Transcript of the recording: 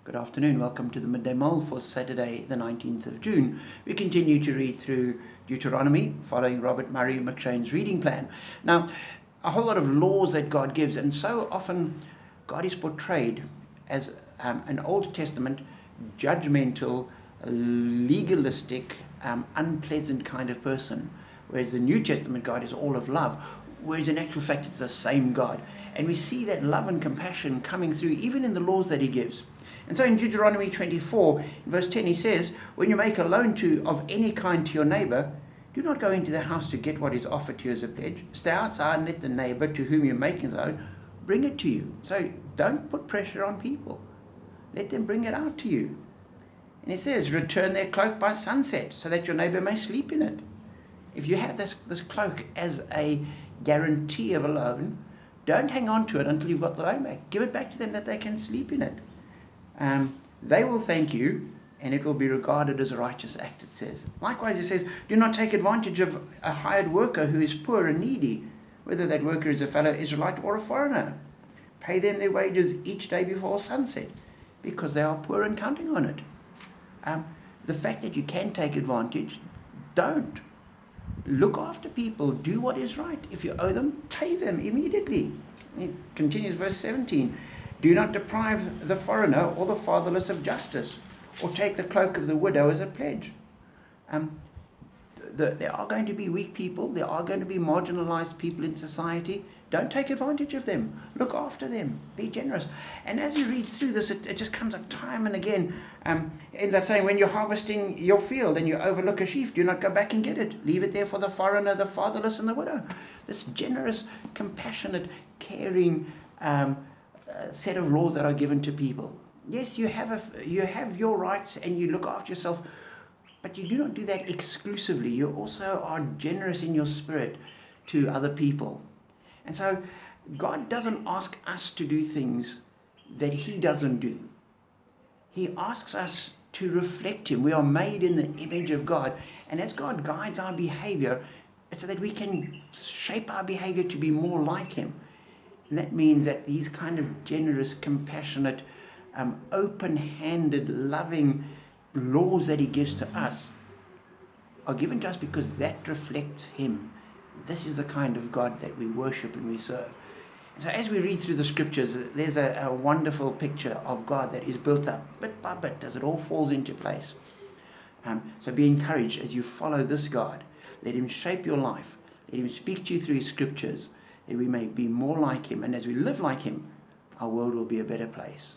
Good afternoon. Welcome to the Midday Mull for Saturday, the 19th of June. We continue to read through Deuteronomy, following Robert Murray McShane's reading plan. Now, a whole lot of laws that God gives, and so often God is portrayed as an Old Testament, judgmental, legalistic, unpleasant kind of person, whereas the New Testament God is all of love, whereas in actual fact it's the same God. And we see that love and compassion coming through even in the laws that he gives. And so in Deuteronomy 24, in verse 10, he says, when you make a loan of any kind to your neighbor, do not go into the house to get what is offered to you as a pledge. Stay outside and let the neighbor to whom you're making the loan bring it to you. So don't put pressure on people. Let them bring it out to you. And it says, return their cloak by sunset so that your neighbor may sleep in it. If you have this cloak as a guarantee of a loan, don't hang on to it until you've got the loan back. Give it back to them that they can sleep in it. They will thank you, and it will be regarded as a righteous act, it says. Likewise, it says, do not take advantage of a hired worker who is poor and needy, whether that worker is a fellow Israelite or a foreigner. Pay them their wages each day before sunset, because they are poor and counting on it. The fact that you can take advantage, don't. Look after people. Do what is right. If you owe them, pay them immediately. It continues, verse 17. Do not deprive the foreigner or the fatherless of justice, or take the cloak of the widow as a pledge. There are going to be weak people. There are going to be marginalized people in society. Don't take advantage of them. Look after them. Be generous. And as you read through this, it just comes up time and again. It ends up saying, when you're harvesting your field and you overlook a sheaf, do not go back and get it. Leave it there for the foreigner, the fatherless, and the widow. This generous, compassionate, caring set of laws that are given to people. Yes, you have your rights and you look after yourself, but you do not do that exclusively. You also are generous in your spirit to other people. And so God doesn't ask us to do things that he doesn't do. He asks us to reflect him. We are made in the image of God. And as God guides our behavior, it's so that we can shape our behavior to be more like him. And that means that these kind of generous, compassionate, open-handed, loving laws that he gives to us are given to us because that reflects him. This is the kind of God that we worship and we serve. And so as we read through the scriptures, there's a wonderful picture of God that is built up bit by bit as it all falls into place. So be encouraged as you follow this God. Let him shape your life. Let him speak to you through his scriptures, that we may be more like him. And as we live like him, our world will be a better place.